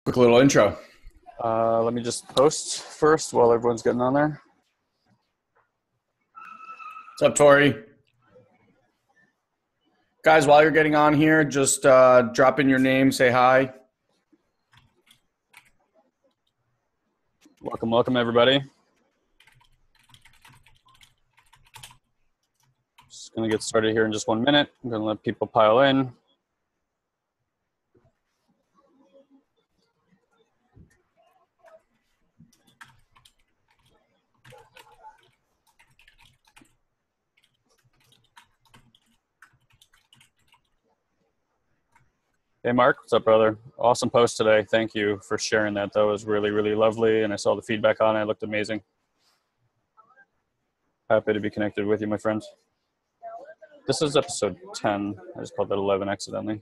Quick little intro. Let me just post first while everyone's getting on there. What's up, Tori? Guys, while you're getting on here, just drop in your name, say hi. Welcome, everybody. Just going to get started here in just 1 minute. I'm going to let people pile in. Hey, Mark, what's up, brother? Awesome post today. Thank you for sharing that. That was really, really lovely, and I saw the feedback on it. It looked amazing. Happy to be connected with you, my friend. This is episode 10. I just called that 11 accidentally.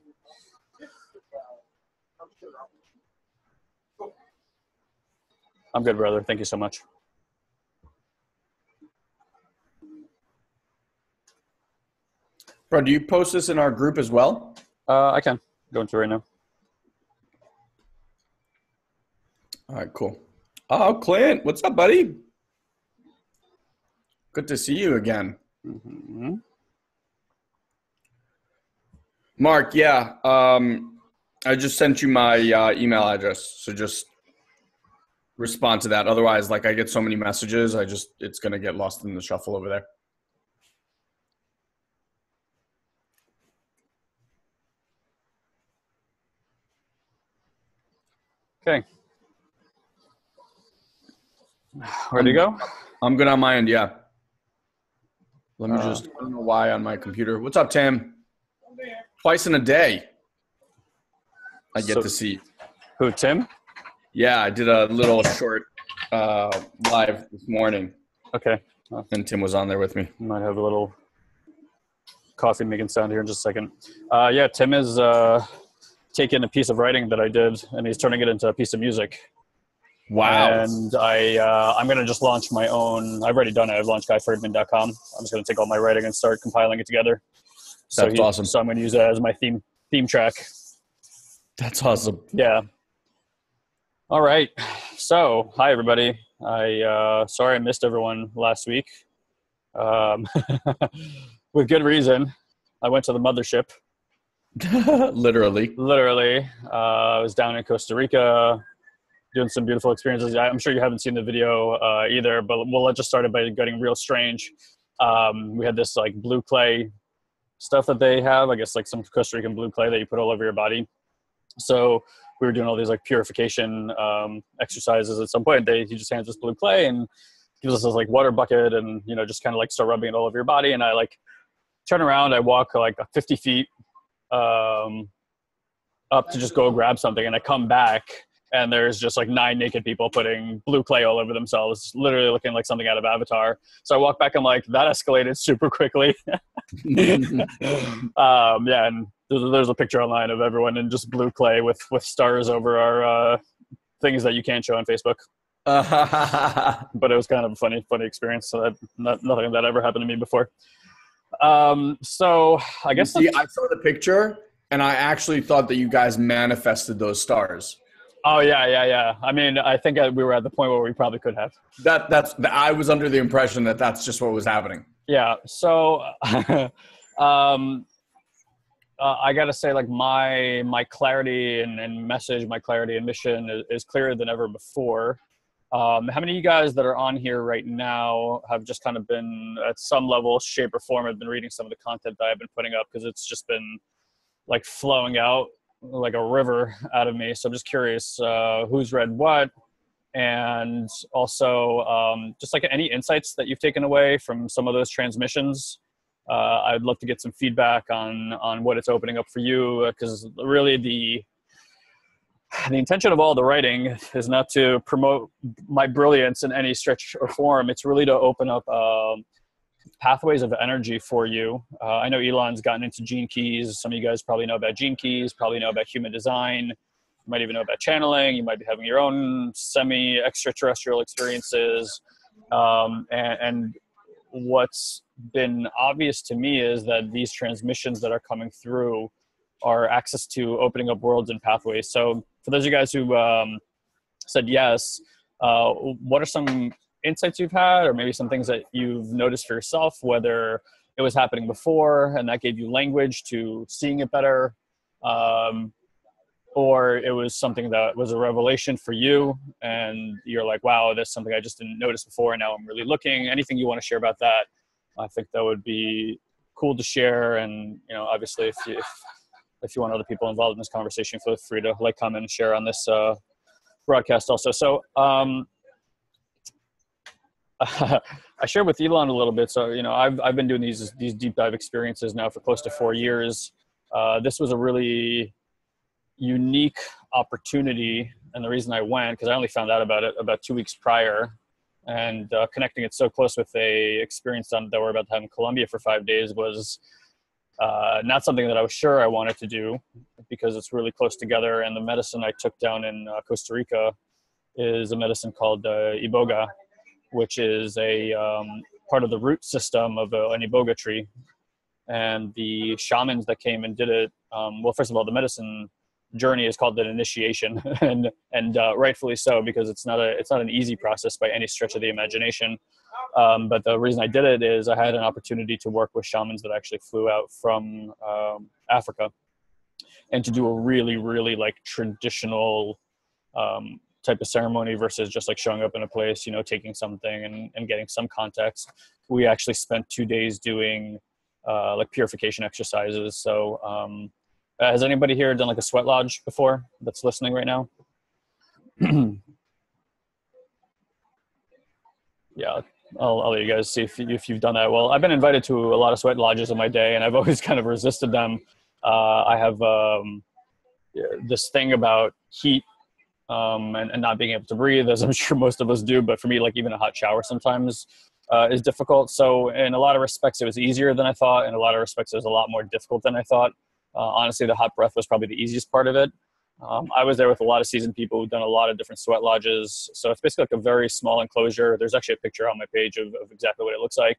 I'm good, brother. Thank you so much. Bro, do you post this in our group as well? I can. Going to right now. All right, cool. Oh, Clint, what's up, buddy? Good to see you again. Mm-hmm. Mark, yeah. I just sent you my email address, so just respond to that. Otherwise, like I get so many messages, it's gonna get lost in the shuffle over there. Okay. Ready to go? I'm good on my end, yeah. Let me I don't know why on my computer. What's up, Tim? Twice in a day, I get to see. Who, Tim? Yeah, I did a little short live this morning. Okay. And Tim was on there with me. Might have a little coffee making sound here in just a second. Yeah, Tim is taking a piece of writing that I did, and he's turning it into a piece of music. Wow. And I'm going to just launch my own. I've already done it. I've launched guyfriedman.com. I'm just going to take all my writing and start compiling it together. That's awesome. So I'm going to use it as my theme track. That's awesome. Yeah. All right. So, hi, everybody. Sorry I missed everyone last week. With good reason. I went to the mothership. Literally. I was down in Costa Rica doing some beautiful experiences. I'm sure you haven't seen the video either, but we'll just start it by getting real strange. We had this like blue clay stuff that they have, I guess like some Costa Rican blue clay that you put all over your body. So we were doing all these like purification exercises. At some point, he just hands us blue clay and gives us this like water bucket and, just kind of like start rubbing it all over your body. And I like turn around, I walk like 50 feet up to just go grab something. And I come back and there's just like 9 naked people putting blue clay all over themselves, literally looking like something out of Avatar. So I walk back and like, that escalated super quickly. Yeah, and there's a picture online of everyone in just blue clay with stars over our things that you can't show on Facebook. But it was kind of a funny experience. So nothing that ever happened to me before. So I guess I saw the picture and I actually thought that you guys manifested those stars. Oh yeah. I mean, I think we were at the point where we probably could have. I was under the impression that that's just what was happening. Yeah. So, I gotta say, like my clarity and message, my clarity and mission is clearer than ever before. How many of you guys that are on here right now have just kind of been at some level, shape or form, have been reading some of the content that I've been putting up? Because it's just been like flowing out like a river out of me. So I'm just curious who's read what, and also just like any insights that you've taken away from some of those transmissions. I'd love to get some feedback on what it's opening up for you, because really the intention of all the writing is not to promote my brilliance in any stretch or form. It's really to open up pathways of energy for you. I know Elon's gotten into gene keys. Some of you guys probably know about gene keys, probably know about human design. You might even know about channeling. You might be having your own semi-extraterrestrial experiences. And what's been obvious to me is that these transmissions that are coming through are access to opening up worlds and pathways. So for those of you guys who said yes, what are some insights you've had, or maybe some things that you've noticed for yourself, whether it was happening before and that gave you language to seeing it better, or it was something that was a revelation for you and you're like, wow, that's something I just didn't notice before and now I'm really looking. Anything you want to share about that, I think that would be cool to share. And, you know, obviously if you want other people involved in this conversation, feel free to like, comment, and share on this broadcast also. So I shared with Elon a little bit. So, you know, I've been doing these deep dive experiences now for close to 4 years. This was a really unique opportunity. And the reason I went, because I only found out about it about 2 weeks prior, and connecting it so close with a experience that we're about to have in Colombia for 5 days was not something that I was sure I wanted to do, because it's really close together. And the medicine I took down in Costa Rica is a medicine called iboga, which is a part of the root system of an iboga tree. And the shamans that came and did it, well, first of all, the medicine journey is called an initiation, and rightfully so, because it's not an easy process by any stretch of the imagination. But the reason I did it is I had an opportunity to work with shamans that actually flew out from Africa, and to do a really, really like traditional type of ceremony versus just like showing up in a place, you know, taking something and getting some context. We actually spent 2 days doing like purification exercises. So has anybody here done like a sweat lodge before that's listening right now? Yeah, I'll let you guys see if you've done that. Well, I've been invited to a lot of sweat lodges in my day, and I've always kind of resisted them. I have this thing about heat and not being able to breathe, as I'm sure most of us do. But for me, like even a hot shower sometimes is difficult. So in a lot of respects, it was easier than I thought. In a lot of respects, it was a lot more difficult than I thought. Honestly, the hot breath was probably the easiest part of it. I was there with a lot of seasoned people who've done a lot of different sweat lodges. So it's basically like a very small enclosure. There's actually a picture on my page of exactly what it looks like.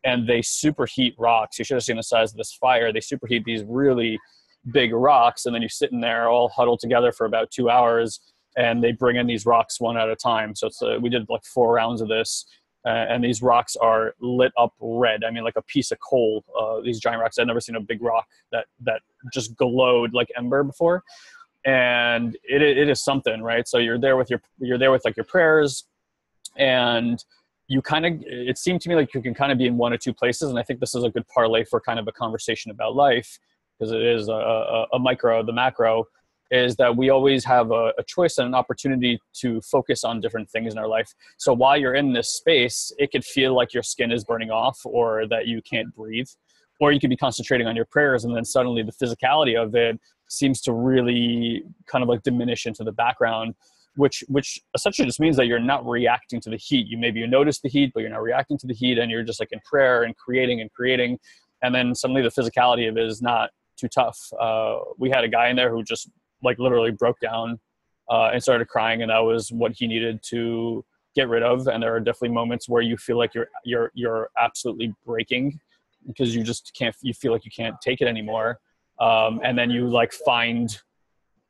And they superheat rocks. You should have seen the size of this fire. They superheat these really big rocks, and then you sit in there all huddled together for about 2 hours, and they bring in these rocks one at a time. So it's we did like 4 rounds of this. And these rocks are lit up red. I mean, like a piece of coal, these giant rocks. I've never seen a big rock that just glowed like ember before. And it is something, right? So you're there with like your prayers, and you kind of, it seemed to me like you can kind of be in one or two places. And I think this is a good parlay for kind of a conversation about life, because it is a micro, the macro, is that we always have a choice and an opportunity to focus on different things in our life. So while you're in this space, it could feel like your skin is burning off, or that you can't breathe, or you could be concentrating on your prayers, and then suddenly the physicality of it seems to really kind of like diminish into the background, which essentially just means that you're not reacting to the heat. You notice the heat, but you're not reacting to the heat, and you're just like in prayer and creating. And then suddenly the physicality of it is not too tough. We had a guy in there who just like literally broke down and started crying, and that was what he needed to get rid of. And there are definitely moments where you feel like you're absolutely breaking, because you feel like you can't take it anymore. And then you like find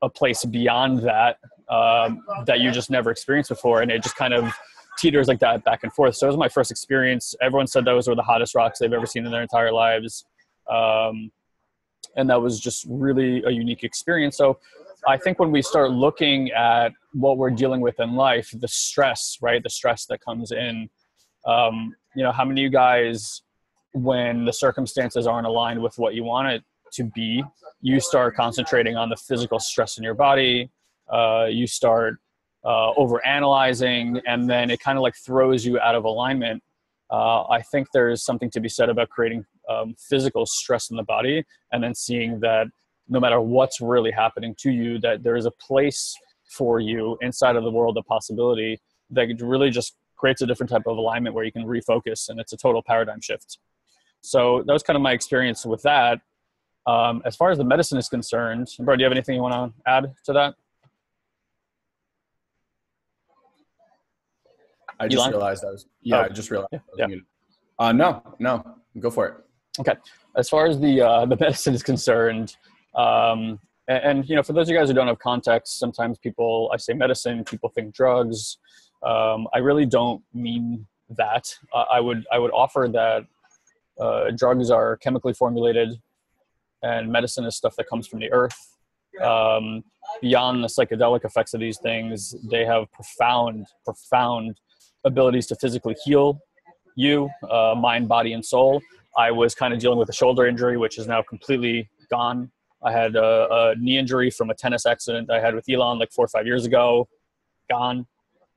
a place beyond that that you just never experienced before, and it just kind of teeters like that back and forth. So it was my first experience. Everyone said those were the hottest rocks they've ever seen in their entire lives. And that was just really a unique experience. So I think when we start looking at what we're dealing with in life, the stress, right? The stress that comes in, you know, how many of you guys, when the circumstances aren't aligned with what you want it to be, you start concentrating on the physical stress in your body, you start overanalyzing, and then it kind of like throws you out of alignment. I think there's something to be said about creating physical stress in the body, and then seeing that no matter what's really happening to you, that there is a place for you inside of the world of possibility that really just creates a different type of alignment where you can refocus, and it's a total paradigm shift. So that was kind of my experience with that. As far as the medicine is concerned, bro, do you have anything you want to add to that? I just realized I just realized. Yeah. No, go for it. Okay. As far as the medicine is concerned, And you know, for those of you guys who don't have context, sometimes I say medicine, people think drugs. I really don't mean that. I would offer that drugs are chemically formulated, and medicine is stuff that comes from the earth. Beyond the psychedelic effects of these things, they have profound abilities to physically heal you, mind, body, and soul. I was kind of dealing with a shoulder injury, which is now completely gone. I had a knee injury from a tennis accident I had with Elon like 4 or 5 years ago. Gone,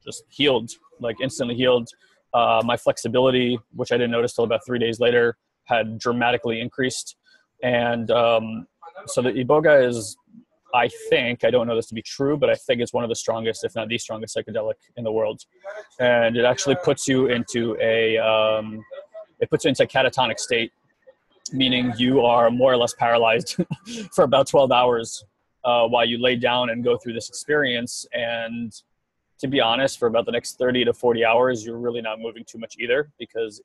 just healed, like instantly healed. My flexibility, which I didn't notice till about 3 days later, had dramatically increased. And so the Iboga is, I think, I don't know this to be true, but I think it's one of the strongest, if not the strongest psychedelic in the world. And it actually puts you into a catatonic state, meaning you are more or less paralyzed for about 12 hours while you lay down and go through this experience. And to be honest, for about the next 30 to 40 hours, you're really not moving too much either, because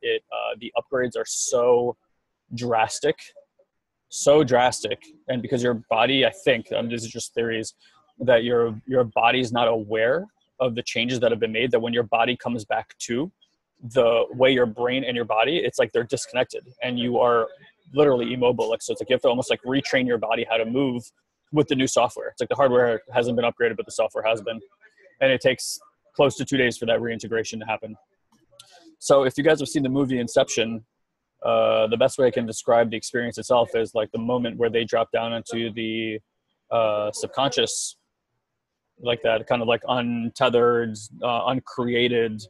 the upgrades are so drastic. And because your body, I think, this is just theories, that your body is not aware of the changes that have been made, that when your body comes back to the way your brain and your body, it's like they're disconnected and you are literally immobile. Like, so it's like you have to almost like retrain your body how to move with the new software. It's like the hardware hasn't been upgraded, but the software has been. And it takes close to 2 days for that reintegration to happen. So if you guys have seen the movie Inception, the best way I can describe the experience itself is like the moment where they drop down into the subconscious, like that kind of like untethered, uncreated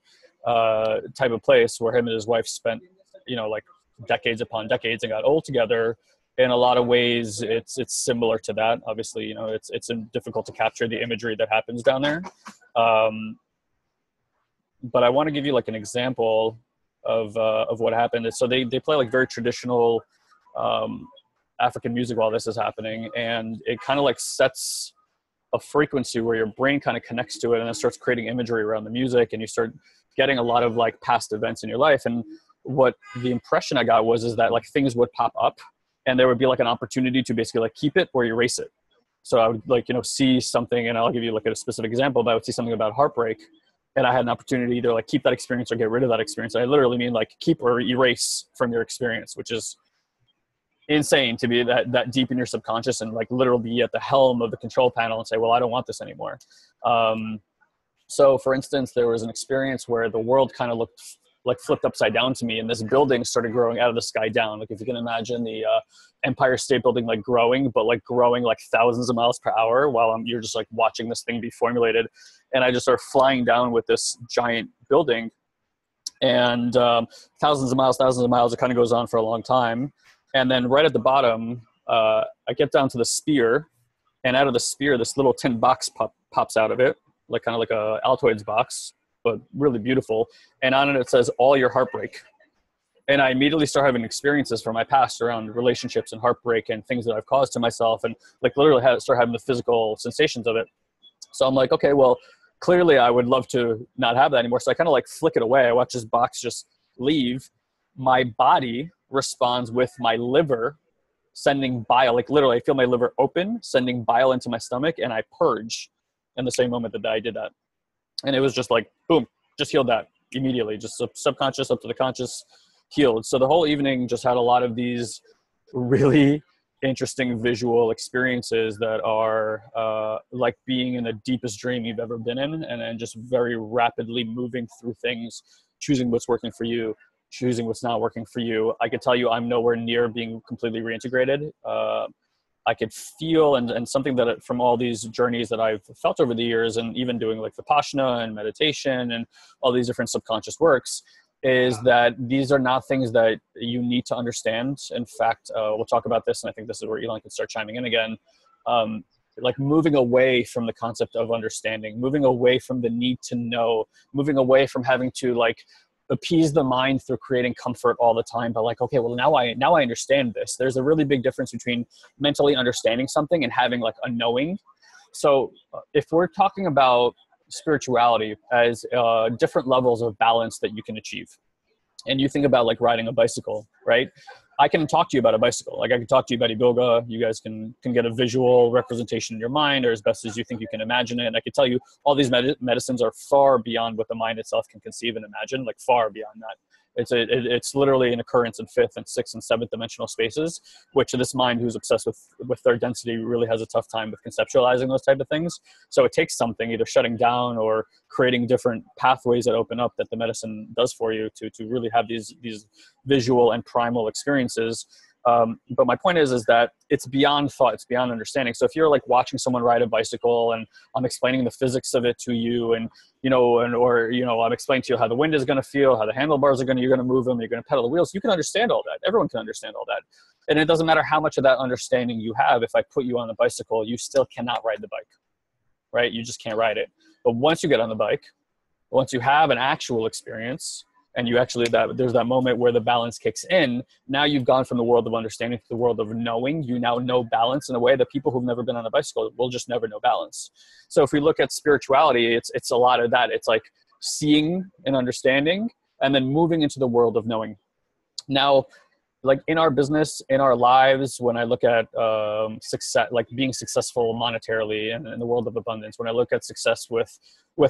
type of place where him and his wife spent, you know, like decades upon decades and got old together. In a lot of ways, it's similar to that. Obviously, you know, it's difficult to capture the imagery that happens down there. But I want to give you like an example of what happened. So they play like very traditional African music while this is happening, and it kind of like sets a frequency where your brain kind of connects to it, and it starts creating imagery around the music, and you start getting a lot of like past events in your life. And what the impression I got is that like things would pop up, and there would be like an opportunity to basically like keep it or erase it. So I would like, you know, see something, and I'll give you like a specific example, but I would see something about heartbreak, and I had an opportunity to either like keep that experience or get rid of that experience. I literally mean like keep or erase from your experience, which is insane to be that deep in your subconscious and like literally be at the helm of the control panel and say, well, I don't want this anymore. So for instance, there was an experience where the world kind of looked like flipped upside down to me, and this building started growing out of the sky down. Like if you can imagine the Empire State Building like growing, but like growing like thousands of miles per hour while you're just like watching this thing be formulated. And I just started flying down with this giant building, and thousands of miles, it kind of goes on for a long time. And then right at the bottom, I get down to the spear, and out of the spear, this little tin box pops out of it, like kind of like a Altoids box, but really beautiful. And on it says, all your heartbreak. And I immediately start having experiences from my past around relationships and heartbreak and things that I've caused to myself, and like literally start having the physical sensations of it. So I'm like, okay, well, clearly I would love to not have that anymore. So I kind of like flick it away. I watch this box just leave. My body responds with my liver sending bile, like literally I feel my liver open, sending bile into my stomach, and I purge in the same moment that I did that. And it was just like, boom, just healed that immediately, just subconscious up to the conscious, healed. So the whole evening just had a lot of these really interesting visual experiences that are like being in the deepest dream you've ever been in, and then just very rapidly moving through things, choosing what's working for you, choosing what's not working for you. I could tell you I'm nowhere near being completely reintegrated. I could feel, and something that from all these journeys that I've felt over the years, and even doing like Vipassana and meditation and all these different subconscious works, is that these are not things that you need to understand. In fact, we'll talk about this, and I think this is where Elon can start chiming in again. Like moving away from the concept of understanding, moving away from the need to know, moving away from having to like appease the mind through creating comfort all the time, but like, okay, well now I understand this. There's a really big difference between mentally understanding something and having like a knowing. So if we're talking about spirituality as different levels of balance that you can achieve, and you think about like riding a bicycle, right? I can talk to you about a bicycle. Like I can talk to you about Iboga. You guys can get a visual representation in your mind, or as best as you think you can imagine it. And I can tell you all these medicines are far beyond what the mind itself can conceive and imagine, like far beyond that. It's literally an occurrence in fifth and sixth and seventh dimensional spaces, which this mind who's obsessed with third density really has a tough time with conceptualizing those type of things. So it takes something either shutting down or creating different pathways that open up that the medicine does for you to really have these visual and primal experiences. But my point is that it's beyond thought, it's beyond understanding. So if you're like watching someone ride a bicycle and I'm explaining the physics of it to you, and I'm explaining to you how the wind is going to feel, how the handlebars you're going to move them, you're going to pedal the wheels, you can understand all that. Everyone can understand all that. And it doesn't matter how much of that understanding you have. If I put you on the bicycle, you still cannot ride the bike, right? You just can't ride it. But once you get on the bike, once you have an actual experience, and you actually, there's that moment where the balance kicks in. Now you've gone from the world of understanding to the world of knowing. You now know balance in a way that people who've never been on a bicycle will just never know balance. So if we look at spirituality, it's a lot of that. It's like seeing and understanding and then moving into the world of knowing. Now, like in our business, in our lives, when I look at success, like being successful monetarily and in the world of abundance, when I look at success with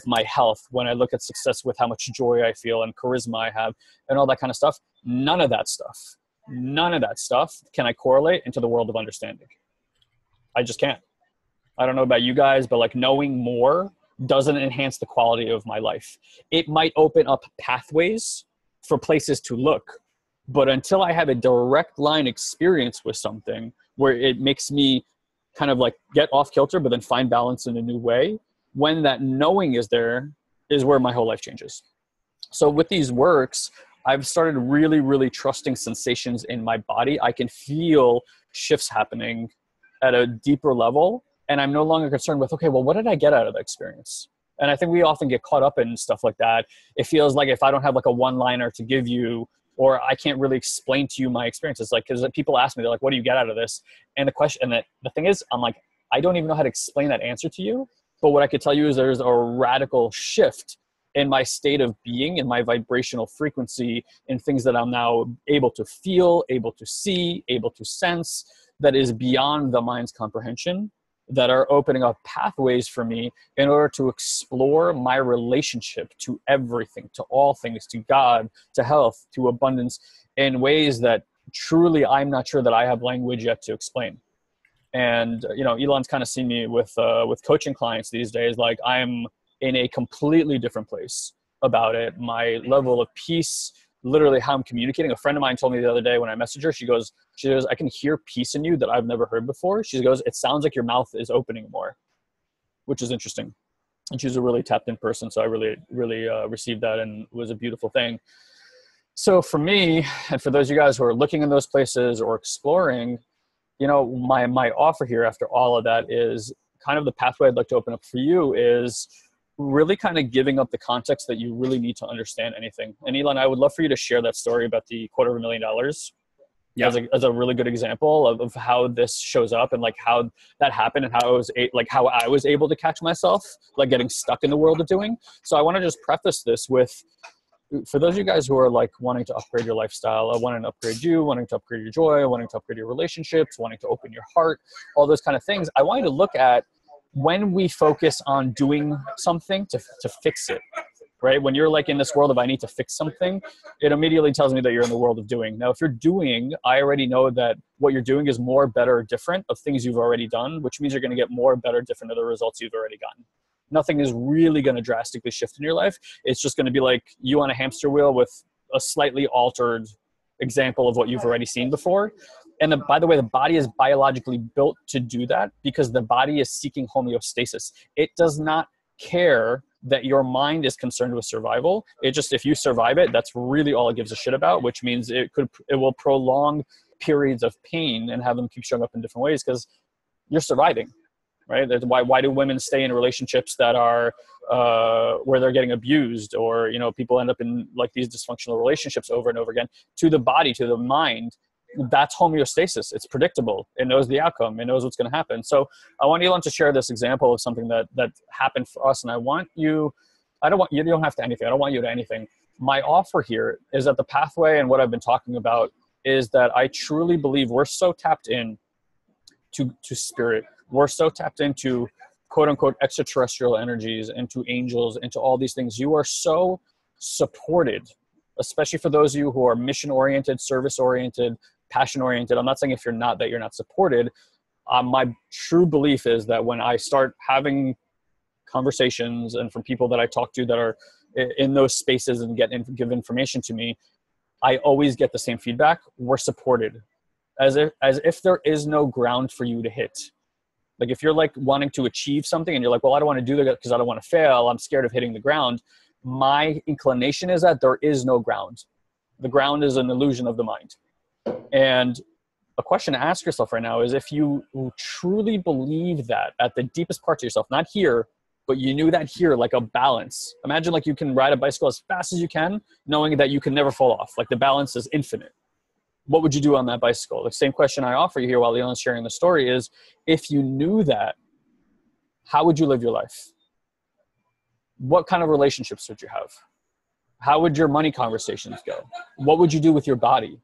my health, when I look at success with how much joy I feel and charisma I have and all that kind of stuff, none of that stuff can I correlate into the world of understanding. I just can't. I don't know about you guys, but like knowing more doesn't enhance the quality of my life. It might open up pathways for places to look, but until I have a direct line experience with something where it makes me kind of like get off kilter, but then find balance in a new way, when that knowing is there is where my whole life changes. So with these works, I've started really, really trusting sensations in my body. I can feel shifts happening at a deeper level. And I'm no longer concerned with, okay, well, what did I get out of the experience? And I think we often get caught up in stuff like that. It feels like if I don't have like a one-liner to give you, or I can't really explain to you my experiences, like, because people ask me, they're like, what do you get out of this? And the thing is, I'm like, I don't even know how to explain that answer to you. But what I could tell you is there's a radical shift in my state of being, in my vibrational frequency, in things that I'm now able to feel, able to see, able to sense, that is beyond the mind's comprehension, that are opening up pathways for me in order to explore my relationship to everything, to all things, to God, to health, to abundance, in ways that truly I'm not sure that I have language yet to explain. And, Elon's kind of seen me with coaching clients these days. Like I'm in a completely different place about it. My level of peace, literally how I'm communicating. A friend of mine told me the other day when I messaged her, she goes, I can hear peace in you that I've never heard before. She goes, it sounds like your mouth is opening more, which is interesting. And she's a really tapped in person. So I really, really received that, and it was a beautiful thing. So for me, and for those of you guys who are looking in those places or exploring, my offer here after all of that is kind of the pathway I'd like to open up for you is really kind of giving up the context that you really need to understand anything. And Elon, I would love for you to share that story about the $250,000 as a really good example of how this shows up and like how that happened and how I was able to catch myself like getting stuck in the world of doing. So I want to just preface this with, for those of you guys who are like wanting to upgrade your lifestyle, wanting to upgrade you, wanting to upgrade your joy, wanting to upgrade your relationships, wanting to open your heart, all those kind of things, I want you to look at when we focus on doing something to fix it, right? When you're like in this world of I need to fix something, it immediately tells me that you're in the world of doing. Now, if you're doing, I already know that what you're doing is more, better, different of things you've already done, which means you're going to get more, better, different of the results you've already gotten. Nothing is really going to drastically shift in your life. It's just going to be like you on a hamster wheel with a slightly altered example of what you've already seen before. And by the way, the body is biologically built to do that because the body is seeking homeostasis. It does not care that your mind is concerned with survival. It just, if you survive it, that's really all it gives a shit about, which means it will prolong periods of pain and have them keep showing up in different ways because you're surviving, right? Why do women stay in relationships that are where they're getting abused, or people end up in like these dysfunctional relationships over and over again? To the body, to the mind, that's homeostasis. It's predictable. It knows the outcome. It knows what's going to happen. So I want Elon to share this example of something that happened for us. And you don't have to anything. I don't want you to anything. My offer here is that the pathway and what I've been talking about is that I truly believe we're so tapped in to spirit. We're so tapped into quote unquote extraterrestrial energies, into angels, into all these things. You are so supported, especially for those of you who are mission oriented, service oriented, passion oriented. I'm not saying if you're not, that you're not supported. My true belief is that when I start having conversations and from people that I talk to that are in those spaces and give information to me, I always get the same feedback. We're supported, as if there is no ground for you to hit. Like if you're like wanting to achieve something and you're like, well, I don't want to do that because I don't want to fail. I'm scared of hitting the ground. My inclination is that there is no ground. The ground is an illusion of the mind. And a question to ask yourself right now is if you truly believe that at the deepest parts of yourself, not here, but you knew that here, like a balance. Imagine like you can ride a bicycle as fast as you can, knowing that you can never fall off. Like the balance is infinite. What would you do on that bicycle? The same question I offer you here while Leon's sharing the story is, if you knew that, how would you live your life? What kind of relationships would you have? How would your money conversations go? What would you do with your body,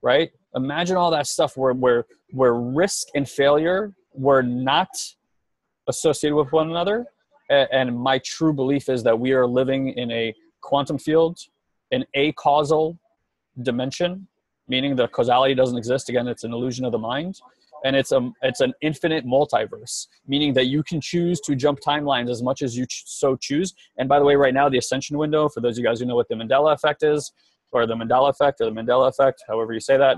right? Imagine all that stuff where risk and failure were not associated with one another. And my true belief is that we are living in a quantum field, an acausal dimension, meaning the causality doesn't exist. Again, it's an illusion of the mind. And it's an infinite multiverse, meaning that you can choose to jump timelines as much as you so choose. And by the way, right now, the ascension window, for those of you guys who know what the Mandela effect is, or the Mandela effect, or the Mandela effect, however you say that,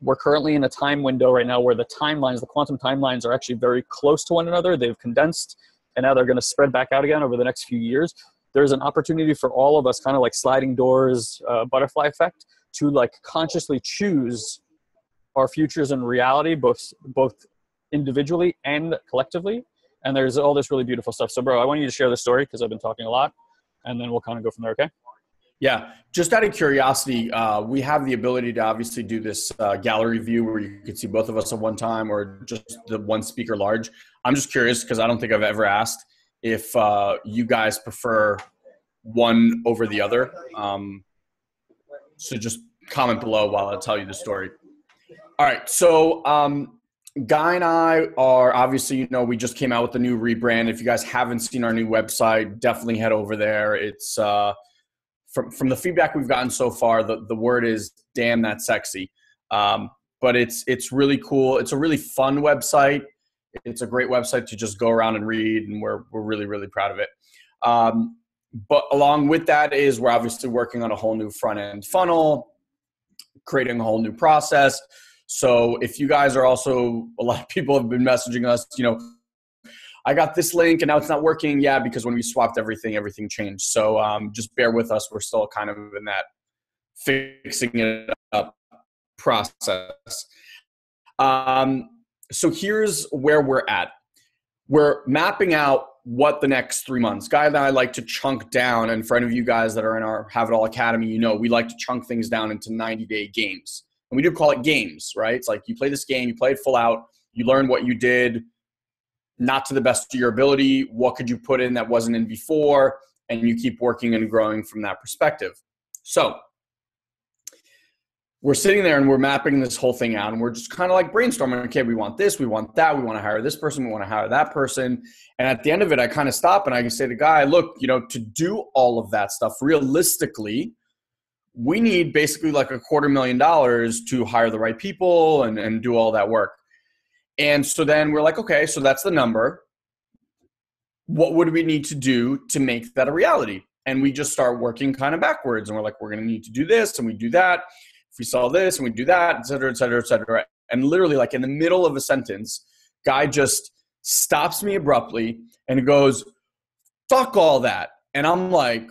we're currently in a time window right now where the timelines, the quantum timelines, are actually very close to one another. They've condensed, and now they're going to spread back out again over the next few years. There's an opportunity for all of us, kind of like sliding doors, butterfly effect, to like consciously choose our futures in reality, both individually and collectively. And there's all this really beautiful stuff. So, bro, I want you to share the story because I've been talking a lot, and then we'll kind of go from there. Okay? Yeah. Just out of curiosity, we have the ability to obviously do this gallery view where you could see both of us at one time, or just the one speaker large. I'm just curious because I don't think I've ever asked if you guys prefer one over the other. So just comment below while I tell you the story. All right. So Guy and I are obviously, we just came out with a new rebrand. If you guys haven't seen our new website, definitely head over there. It's from the feedback we've gotten so far, the word is damn, that's sexy. But it's really cool. It's a really fun website. It's a great website to just go around and read, and we're really, really proud of it. But along with that is we're obviously working on a whole new front end funnel, creating a whole new process. So if you guys are also, a lot of people have been messaging us, I got this link and now it's not working. Yeah, because when we swapped everything changed. So just bear with us. We're still kind of in that fixing it up process. So here's where we're at. We're mapping out what the next 3 months. Guy and I like to chunk down, and for any of you guys that are in our Have It All Academy, we like to chunk things down into 90-day games. And we do call it games, right? It's like you play this game, you play it full out, you learn what you did not to the best of your ability, what could you put in that wasn't in before, and you keep working and growing from that perspective. So we're sitting there and we're mapping this whole thing out, and we're just kind of like brainstorming, okay, we want this, we want that, we want to hire this person, we want to hire that person. And at the end of it, I kind of stop and I can say to the guy, look, to do all of that stuff realistically, we need basically like $250,000 to hire the right people and do all that work. And so then we're like, okay, so that's the number. What would we need to do to make that a reality? And we just start working kind of backwards. And we're like, we're going to need to do this and we do that. If we saw this and we do that, et cetera, et cetera, et cetera. And literally like in the middle of a sentence, Guy just stops me abruptly and goes, fuck all that. And I'm like,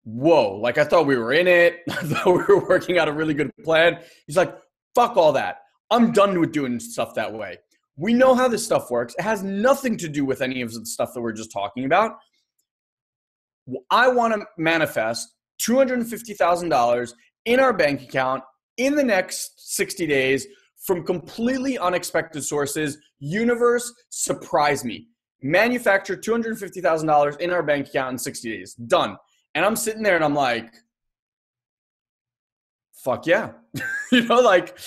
whoa, like I thought we were in it. I thought we were working out a really good plan. He's like, fuck all that. I'm done with doing stuff that way. We know how this stuff works. It has nothing to do with any of the stuff that we're just talking about. I want to manifest $250,000 in our bank account in the next 60 days from completely unexpected sources. Universe, surprise me. Manufacture $250,000 in our bank account in 60 days. Done. And I'm sitting there and I'm like, fuck yeah. Like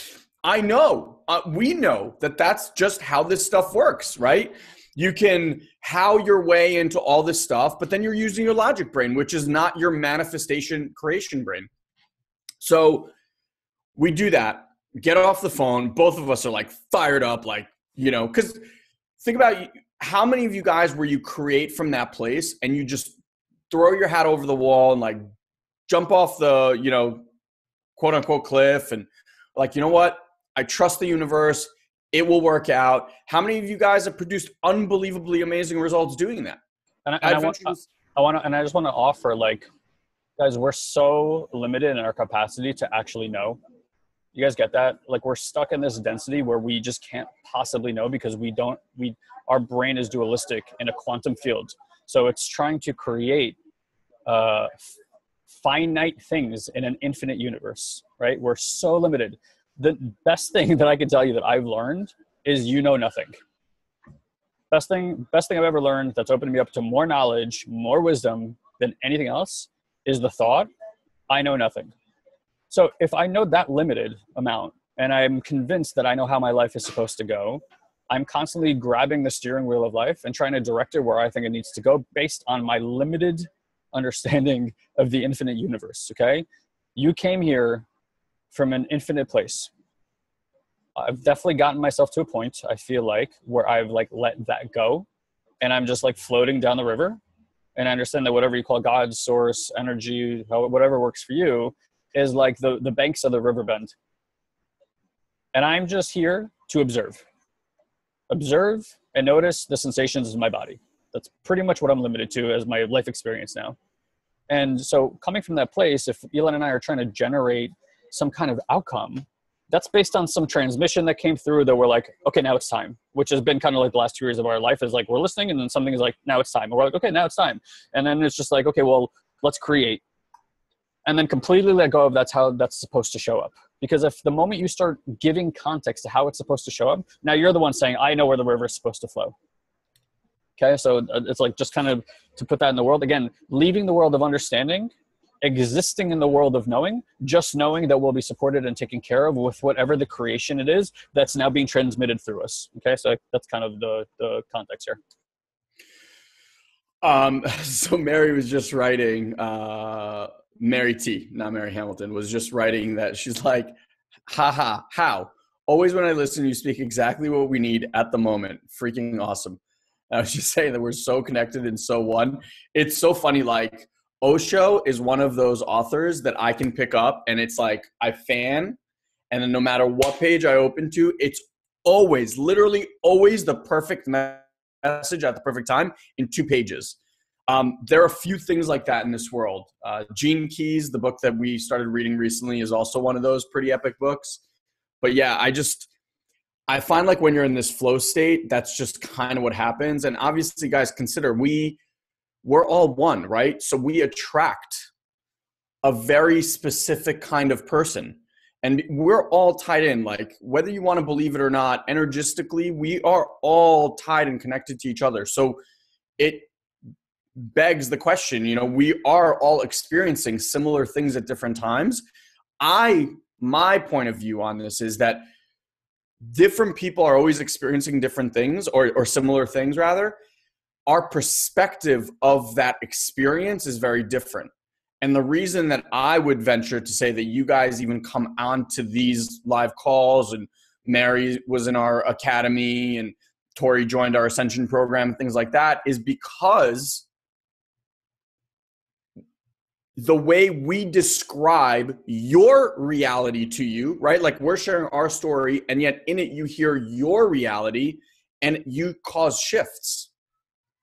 I know, we know that that's just how this stuff works, right? You can how your way into all this stuff, but then you're using your logic brain, which is not your manifestation creation brain. So we do that, get off the phone. Both of us are like fired up, like, because think about how many of you guys where you create from that place and you just throw your hat over the wall and like jump off the, quote unquote cliff and like, you know what? I trust the universe. It will work out. How many of you guys have produced unbelievably amazing results doing that? And I just want to offer, like, guys, we're so limited in our capacity to actually know. You guys get that? Like, we're stuck in this density where we just can't possibly know because our brain is dualistic in a quantum field. So it's trying to create finite things in an infinite universe, right? We're so limited. The best thing that I can tell you that I've learned is nothing. Best thing I've ever learned that's opened me up to more knowledge, more wisdom than anything else is the thought, I know nothing. So if I know that limited amount and I'm convinced that I know how my life is supposed to go, I'm constantly grabbing the steering wheel of life and trying to direct it where I think it needs to go based on my limited understanding of the infinite universe, okay? You came here from an infinite place. I've definitely gotten myself to a point, I feel like, where I've like let that go and I'm just like floating down the river. And I understand that whatever you call God, source, energy, whatever works for you is like the banks of the river bend. And I'm just here to observe and notice the sensations in my body. That's pretty much what I'm limited to as my life experience now. And so coming from that place, if Elon and I are trying to generate some kind of outcome, that's based on some transmission that came through that we're like, okay, now it's time, which has been kind of like the last 2 years of our life is like, we're listening and then something is like, now it's time. And we're like, okay, now it's time. And then it's just like, okay, well, let's create. And then completely let go of that's how that's supposed to show up. Because if the moment you start giving context to how it's supposed to show up, now you're the one saying, I know where the river is supposed to flow. Okay, so it's like just kind of to put that in the world. Again, leaving the world of understanding, existing in the world of knowing, just knowing that we'll be supported and taken care of with whatever the creation it is that's now being transmitted through us. Okay, so that's kind of the context here. So Mary was just writing, Mary T, not Mary Hamilton, was just writing that she's like, haha, how? Always when I listen, you speak exactly what we need at the moment. Freaking awesome. I was just saying that we're so connected and so one. It's so funny, like Osho is one of those authors that I can pick up and it's like I fan, and then no matter what page I open to, it's always, literally always the perfect message at the perfect time in 2 pages. There are a few things like that in this world. Gene Keys, the book that we started reading recently, is also one of those pretty epic books. But yeah, I find like when you're in this flow state, that's just kind of what happens. And obviously, guys, consider we're all one, right? So we attract a very specific kind of person. And we're all tied in, like whether you want to believe it or not, energistically, we are all tied and connected to each other. So it begs the question, we are all experiencing similar things at different times. My point of view on this is that different people are always experiencing different things or similar things rather. Our perspective of that experience is very different. And the reason that I would venture to say that you guys even come on to these live calls, and Mary was in our academy and Tori joined our Ascension program, things like that, is because the way we describe your reality to you, right? Like we're sharing our story and yet in it you hear your reality and you cause shifts.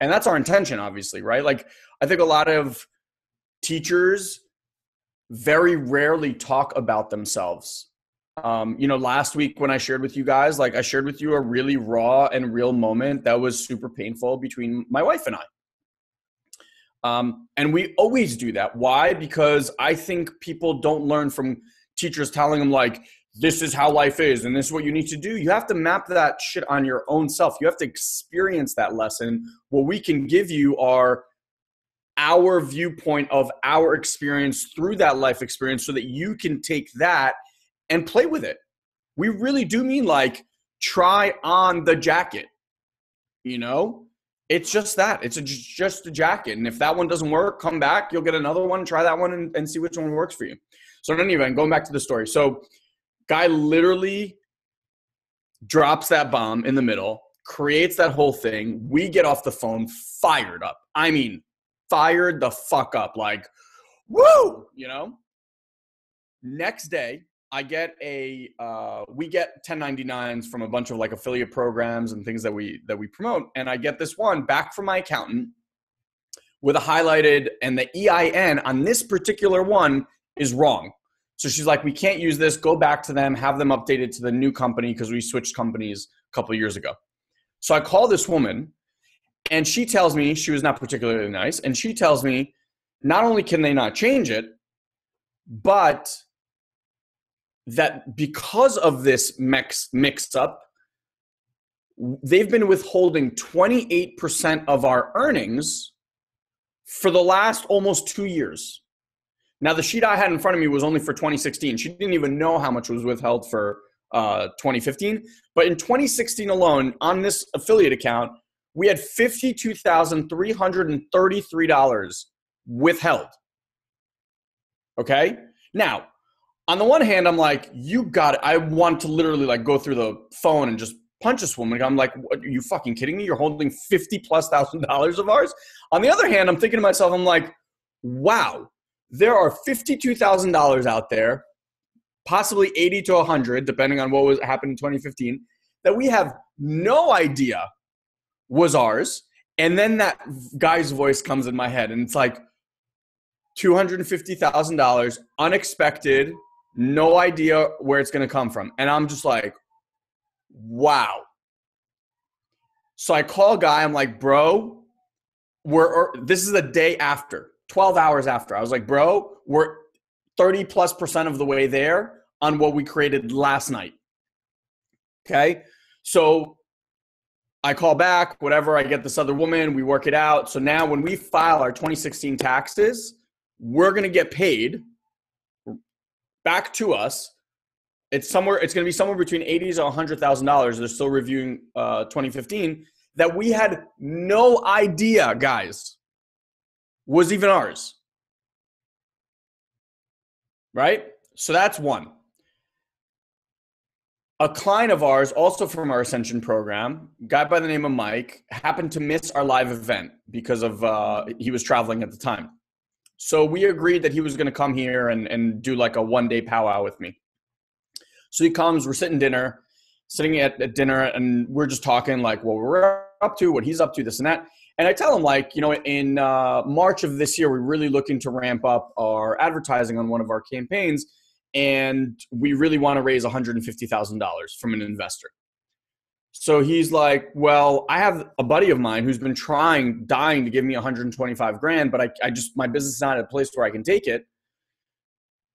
And that's our intention, obviously, right? Like I think a lot of teachers very rarely talk about themselves. Last week when I shared with you guys, like I shared with you a really raw and real moment that was super painful between my wife and I. And we always do that. Why? Because I think people don't learn from teachers telling them like, this is how life is and this is what you need to do. You have to map that shit on your own self. You have to experience that lesson. What we can give you are our viewpoint of our experience through that life experience so that you can take that and play with it. We really do mean like try on the jacket, you know? It's just that. It's just a jacket. And if that one doesn't work, come back. You'll get another one, try that one, and see which one works for you. So in any event, going back to the story. So guy literally drops that bomb in the middle, creates that whole thing. We get off the phone fired up. I mean, fired the fuck up. Like, woo, you know? Next day, we get 1099s from a bunch of like affiliate programs and things that we promote. And I get this one back from my accountant with a highlighted, and the EIN on this particular one is wrong. So she's like, we can't use this. Go back to them, have them updated to the new company because we switched companies a couple of years ago. So I call this woman and she tells me, she was not particularly nice. And she tells me, not only can they not change it, but that because of this mix up, they've been withholding 28% of our earnings for the last almost 2 years. Now, the sheet I had in front of me was only for 2016. She didn't even know how much was withheld for 2015. But in 2016 alone, on this affiliate account, we had $52,333 withheld. Okay? Now, on the one hand, I'm like, you got it. I want to literally like go through the phone and just punch this woman. I'm like, what, are you fucking kidding me? You're holding $50,000+ of ours. On the other hand, I'm thinking to myself, I'm like, wow, there are $52,000 out there, possibly 80 to 100, depending on what was happened in 2015, that we have no idea was ours. And then that guy's voice comes in my head and it's like $250,000, unexpected, no idea where it's going to come from. And I'm just like, wow. So I call a guy. I'm like, bro, this is the day after, 12 hours after. I was like, bro, we're 30+% of the way there on what we created last night. Okay. So I call back, whatever. I get this other woman. We work it out. So now when we file our 2016 taxes, we're going to get paid back to us. It's going to be somewhere between $80,000 to $100,000. They're still reviewing 2015 that we had no idea, guys, was even ours. Right? So that's one. A client of ours, also from our Ascension program, a guy by the name of Mike, happened to miss our live event because of he was traveling at the time. So we agreed that he was going to come here and do like a one-day powwow with me. So he comes, we're sitting at dinner, and we're just talking like what we're up to, what he's up to, this and that. And I tell him like, you know, in March of this year, we're really looking to ramp up our advertising on one of our campaigns. And we really want to raise $150,000 from an investor. So he's like, well, I have a buddy of mine who's been dying to give me 125 grand, but my business is not at a place where I can take it.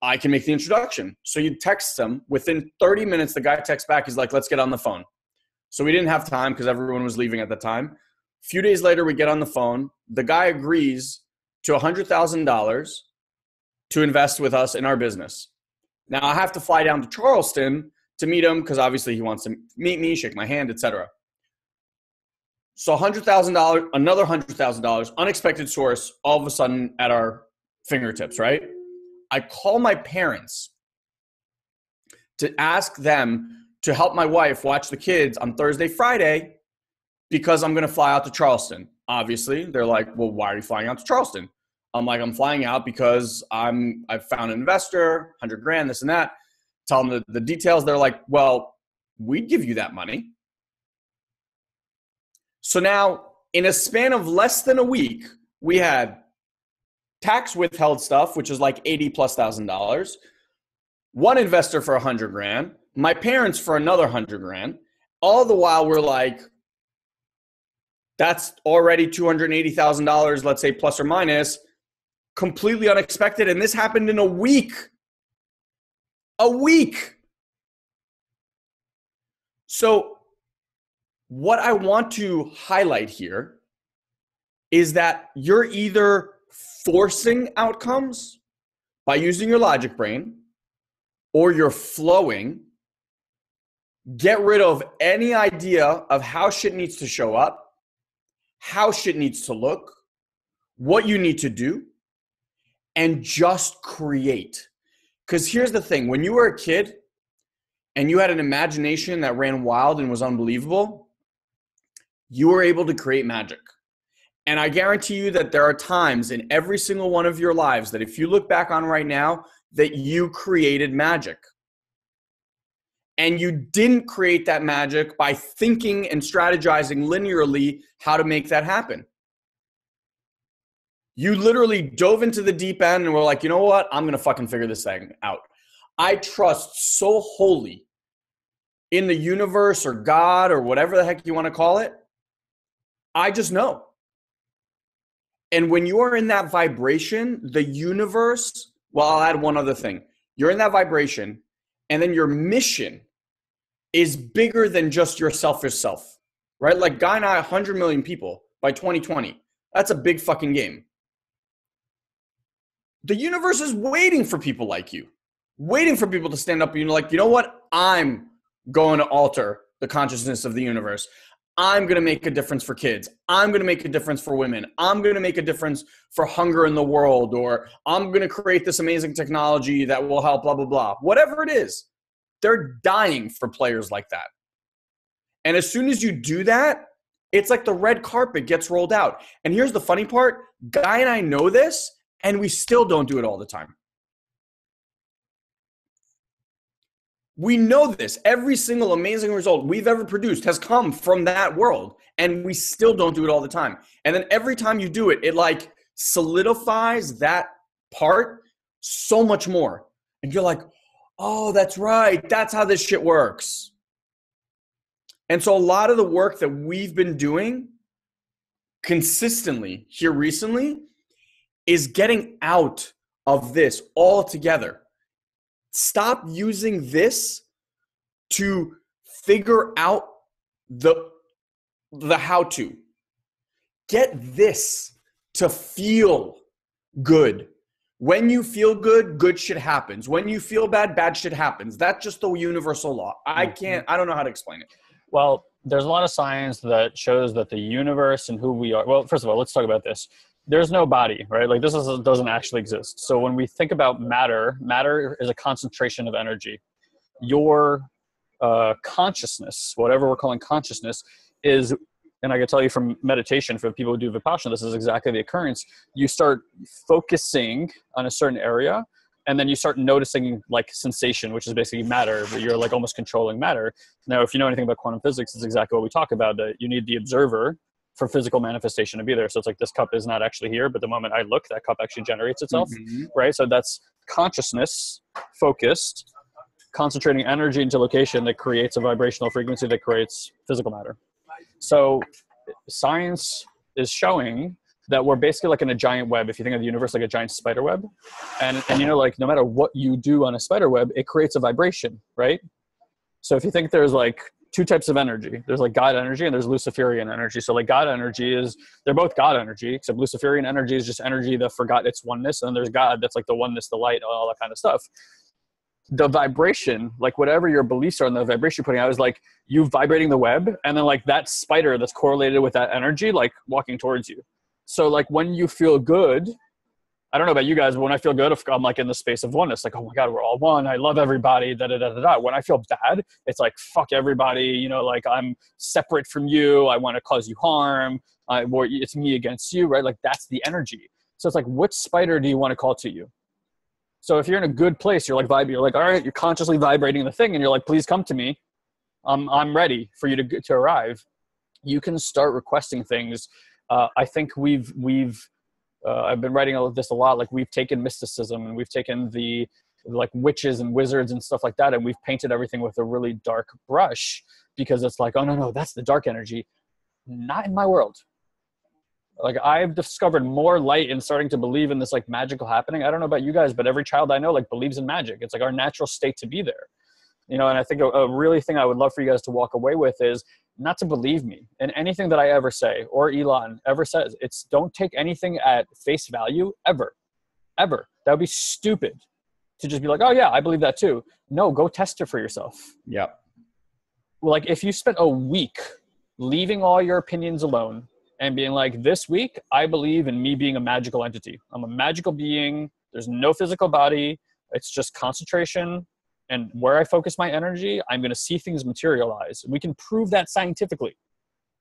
I can make the introduction. So you text him. Within 30 minutes, the guy texts back. He's like, let's get on the phone. So we didn't have time because everyone was leaving at the time. A few days later, we get on the phone. The guy agrees to $100,000 to invest with us in our business. Now, I have to fly down to Charleston to meet him because obviously he wants to meet me, shake my hand, etc. So $100,000, another $100,000, unexpected source, all of a sudden at our fingertips, right? I call my parents to ask them to help my wife watch the kids on Thursday, Friday, because I'm going to fly out to Charleston. Obviously, they're like, well, why are you flying out to Charleston? I'm like, I'm flying out because I've found an investor, 100 grand, this and that. Tell them the details. They're like, well, we'd give you that money. So now in a span of less than a week, we had tax withheld stuff, which is like $80,000+, one investor for 100 grand, my parents for another 100 grand. All the while we're like, that's already $280,000, let's say plus or minus, completely unexpected. And this happened in a week. A week. So what I want to highlight here is that you're either forcing outcomes by using your logic brain, or you're flowing. Get rid of any idea of how shit needs to show up, how shit needs to look, what you need to do, and just create. Because here's the thing, when you were a kid and you had an imagination that ran wild and was unbelievable, you were able to create magic. And I guarantee you that there are times in every single one of your lives that if you look back on right now, that you created magic. And you didn't create that magic by thinking and strategizing linearly how to make that happen. You literally dove into the deep end and were like, you know what? I'm going to fucking figure this thing out. I trust so wholly in the universe or God or whatever the heck you want to call it. I just know. And when you are in that vibration, the universe, well, I'll add one other thing. You're in that vibration, and then your mission is bigger than just your selfish self, right? Like Guy and I, 100 million people by 2020. That's a big fucking game. The universe is waiting for people like you, waiting for people to stand up and you're like, you know what? I'm going to alter the consciousness of the universe. I'm going to make a difference for kids. I'm going to make a difference for women. I'm going to make a difference for hunger in the world, or I'm going to create this amazing technology that will help blah, blah, blah. Whatever it is, they're dying for players like that. And as soon as you do that, it's like the red carpet gets rolled out. And here's the funny part. Guy and I know this, and we still don't do it all the time. We know this. Every single amazing result we've ever produced has come from that world, and we still don't do it all the time. And then every time you do it, it like solidifies that part so much more. And you're like, oh, that's right. That's how this shit works. And so a lot of the work that we've been doing consistently here recently is getting out of this altogether. Stop using this to figure out the how-to. Get this to feel good. When you feel good, good shit happens. When you feel bad, bad shit happens. That's just the universal law. I don't know how to explain it. Well, there's a lot of science that shows that the universe and who we are. Well, first of all, let's talk about this. There's no body, right? Like this doesn't actually exist. So when we think about matter, matter is a concentration of energy. Your consciousness, whatever we're calling consciousness, is, and I can tell you from meditation, for people who do Vipassana, this is exactly the occurrence. You start focusing on a certain area, and then you start noticing like sensation, which is basically matter, but you're like almost controlling matter. Now, if you know anything about quantum physics, it's exactly what we talk about, that you need the observer for physical manifestation to be there. So it's like this cup is not actually here, but the moment I look, that cup actually generates itself, right? So that's consciousness, focused, concentrating energy into location that creates a vibrational frequency that creates physical matter. So science is showing that we're basically like in a giant web. If you think of the universe like a giant spider web, and you know, like no matter what you do on a spider web, it creates a vibration, right? So if you think there's like two types of energy, there's like God energy and there's Luciferian energy. So like God energy is, they're both God energy, except Luciferian energy is just energy that forgot its oneness. And then there's God, that's like the oneness, the light, all that kind of stuff. The vibration, like whatever your beliefs are on the vibration you're putting out, is like you vibrating the web, and then like that spider that's correlated with that energy, like walking towards you. So like when you feel good, I don't know about you guys, but when I feel good, I'm like in the space of oneness, like, oh my God, we're all one. I love everybody, da, da, da, da, da. When I feel bad, it's like, fuck everybody, you know, like I'm separate from you. I want to cause you harm. It's me against you, right? Like that's the energy. So it's like, which spider do you want to call to you? So if you're in a good place, you're like vibing, you're like, all right, you're consciously vibrating the thing and you're like, please come to me. I'm ready for you to arrive. You can start requesting things. I think I've been writing all of this a lot. Like we've taken mysticism and we've taken the like witches and wizards and stuff like that, and we've painted everything with a really dark brush because it's like, oh no, that's the dark energy. Not in my world. Like I've discovered more light in starting to believe in this like magical happening. I don't know about you guys, but every child I know like believes in magic. It's like our natural state to be there. You know, and I think a really thing I would love for you guys to walk away with is not to believe me in anything that I ever say or Elon ever says. It's don't take anything at face value ever. That would be stupid to just be like, oh yeah, I believe that too. No, go test it for yourself. Yeah. Like if you spent a week leaving all your opinions alone and being like, this week, I believe in me being a magical entity. I'm a magical being. There's no physical body. It's just concentration. And where I focus my energy, I'm going to see things materialize. We can prove that scientifically,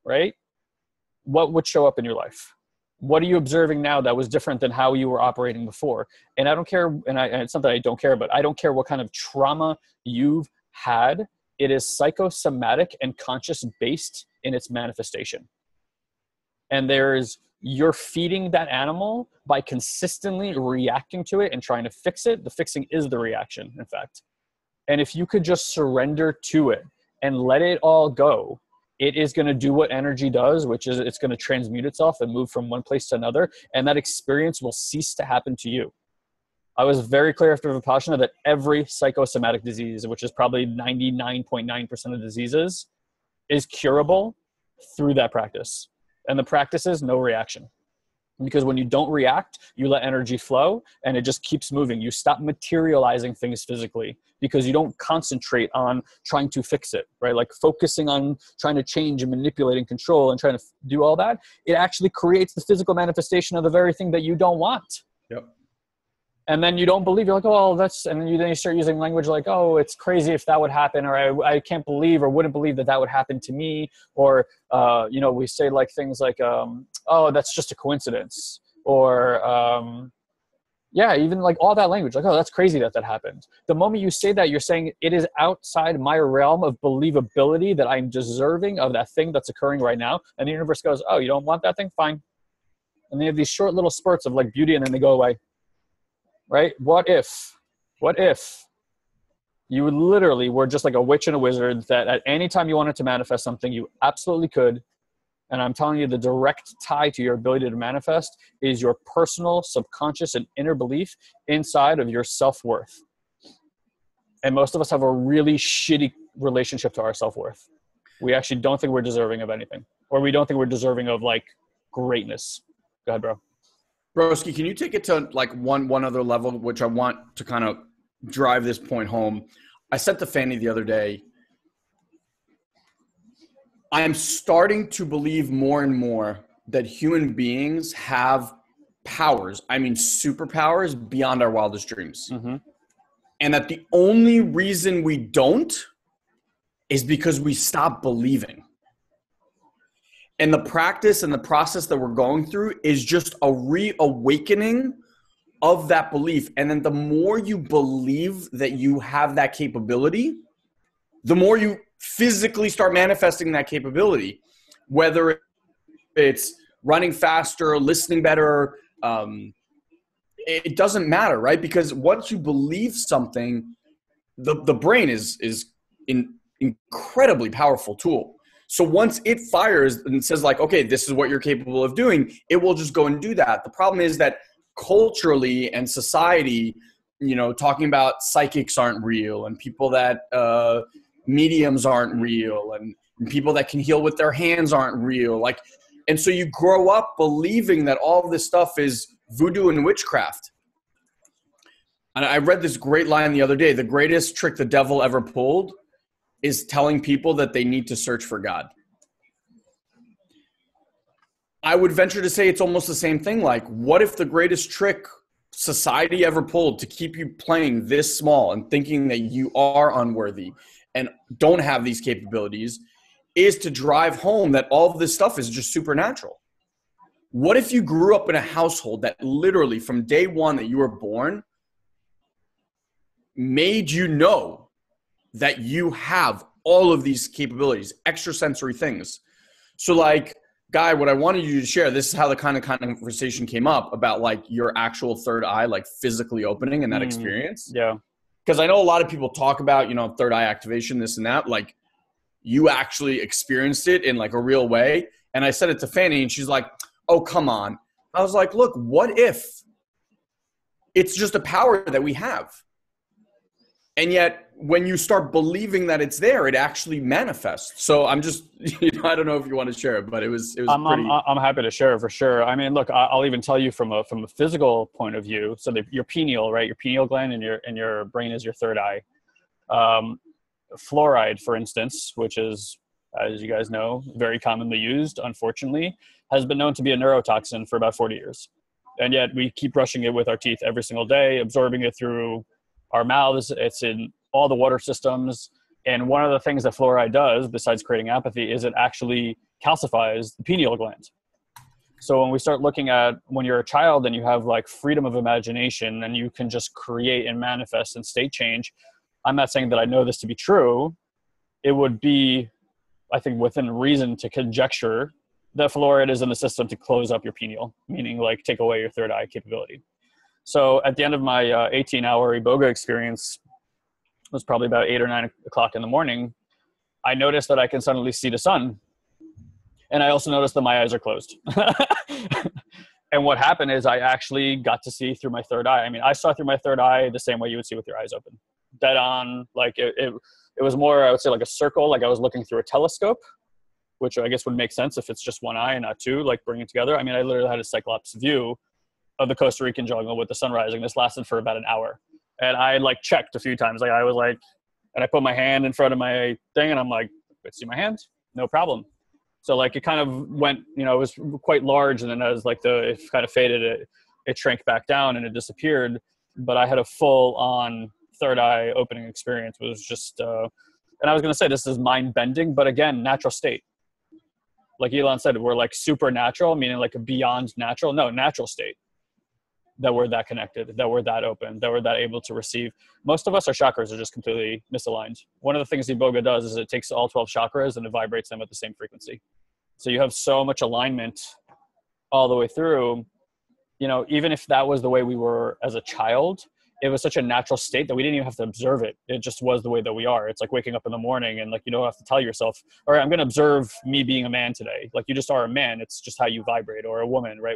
right? What would show up in your life? What are you observing now that was different than how you were operating before? And I don't care, and it's not that I don't care, but I don't care what kind of trauma you've had. It is psychosomatic and conscious based in its manifestation. And you're feeding that animal by consistently reacting to it and trying to fix it. The fixing is the reaction, in fact. And if you could just surrender to it and let it all go, it is going to do what energy does, which is it's going to transmute itself and move from one place to another. And that experience will cease to happen to you. I was very clear after Vipassana that every psychosomatic disease, which is probably 99.9% of diseases, is curable through that practice. And the practice is no reaction. Because when you don't react, you let energy flow and it just keeps moving. You stop materializing things physically because you don't concentrate on trying to fix it, right? Like focusing on trying to change and manipulate and control and trying to do all that. It actually creates the physical manifestation of the very thing that you don't want. Yep. And then you don't believe, you're like, oh, and then you start using language like, oh, it's crazy if that would happen, or I can't believe or wouldn't believe that would happen to me. Or, we say like things like, oh, that's just a coincidence. Or, even like all that language, like, oh, that's crazy that happened. The moment you say that, you're saying it is outside my realm of believability that I'm deserving of that thing that's occurring right now. And the universe goes, oh, you don't want that thing? Fine. And they have these short little spurts of like beauty and then they go away. Right? What if you literally were just like a witch and a wizard that at any time you wanted to manifest something, you absolutely could. And I'm telling you, the direct tie to your ability to manifest is your personal, subconscious, and inner belief inside of your self-worth. And most of us have a really shitty relationship to our self-worth. We actually don't think we're deserving of anything, or we don't think we're deserving of like greatness. Go ahead, bro. Broski, can you take it to like one other level, which I want to kind of drive this point home? I said to Fanny the other day, I am starting to believe more and more that human beings have powers, I mean superpowers, beyond our wildest dreams. Mm-hmm. And that the only reason we don't is because we stop believing. And the practice and the process that we're going through is just a reawakening of that belief. And then the more you believe that you have that capability, the more you physically start manifesting that capability, whether it's running faster, listening better, it doesn't matter, right? Because once you believe something, the brain is an incredibly powerful tool. So once it fires and says like, okay, this is what you're capable of doing, it will just go and do that. The problem is that culturally and society, talking about psychics aren't real and people that mediums aren't real and people that can heal with their hands aren't real. And so you grow up believing that all of this stuff is voodoo and witchcraft. And I read this great line the other day. The greatest trick the devil ever pulled is telling people that they need to search for God. I would venture to say it's almost the same thing. Like, what if the greatest trick society ever pulled to keep you playing this small and thinking that you are unworthy and don't have these capabilities is to drive home that all of this stuff is just supernatural? What if you grew up in a household that literally from day one that you were born made you know that you have all of these capabilities, extrasensory things? So like, Guy, what I wanted you to share, this is how the kind of conversation came up about like your actual third eye, like physically opening and that experience. Yeah. Because I know a lot of people talk about, third eye activation, this and that. Like you actually experienced it in like a real way. And I said it to Fanny and she's like, oh, come on. I was like, look, what if it's just a power that we have? And yet when you start believing that it's there, it actually manifests. So I'm just, I don't know if you want to share it, but it was pretty. I'm happy to share it for sure. I mean, look, I'll even tell you from a physical point of view. So your pineal, right? Your pineal gland and your brain is your third eye. Fluoride, for instance, which is, as you guys know, very commonly used, unfortunately, has been known to be a neurotoxin for about 40 years. And yet we keep brushing it with our teeth every single day, absorbing it through our mouths. It's in all the water systems. And one of the things that fluoride does, besides creating apathy, is it actually calcifies the pineal gland. So when we start looking at when you're a child and you have like freedom of imagination and you can just create and manifest and state change, I'm not saying that I know this to be true. It would be, I think, within reason to conjecture that fluoride is in the system to close up your pineal, meaning like take away your third eye capability. So at the end of my 18-hour Iboga experience, it was probably about 8 or 9 o'clock in the morning, I noticed that I can suddenly see the sun. And I also noticed that my eyes are closed. And what happened is I actually got to see through my third eye. I mean, I saw through my third eye the same way you would see with your eyes open. Dead on, like it was more, I would say, like a circle, like I was looking through a telescope, which I guess would make sense if it's just one eye and not two, like bringing it together. I mean, I literally had a Cyclops view of the Costa Rican jungle with the sun rising. This lasted for about an hour. And I like checked a few times. Like I was like, and I put my hand in front of my thing and I'm like, see my hand? No problem. So like it kind of went, you know, it was quite large. And then as like it kind of faded, it shrank back down and it disappeared. But I had a full on third eye opening experience. It was just, and I was going to say, this is mind bending, but again, natural state. Like Elon said, we're like supernatural, meaning like a beyond natural. No, natural state. That we're that connected, that we're that open, that we're that able to receive. Most of us, our chakras are just completely misaligned. One of the things Iboga does is it takes all 12 chakras and it vibrates them at the same frequency. So you have so much alignment all the way through. You know, even if that was the way we were as a child, it was such a natural state that we didn't even have to observe it. It just was the way that we are. It's like waking up in the morning and like, you don't have to tell yourself, all right, I'm going to observe me being a man today. Like you just are a man. It's just how you vibrate, or a woman, right?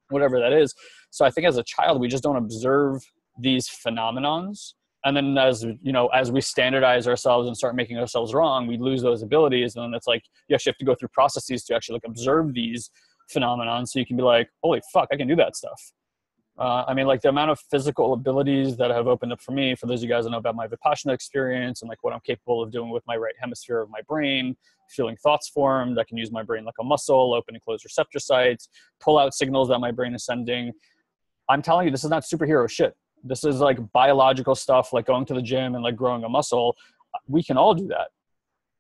Whatever that is. So I think as a child, we just don't observe these phenomenons. And then as you know, as we standardize ourselves and start making ourselves wrong, we lose those abilities. And then it's like, you actually have to go through processes to actually like observe these phenomenons. So you can be like, holy fuck, I can do that stuff. I mean, like the amount of physical abilities that have opened up for me, for those of you guys that know about my Vipassana experience and like what I'm capable of doing with my right hemisphere of my brain, feeling thoughts formed. I can use my brain like a muscle, open and close receptor sites, pull out signals that my brain is sending. I'm telling you, this is not superhero shit. This is like biological stuff, like going to the gym and like growing a muscle. We can all do that.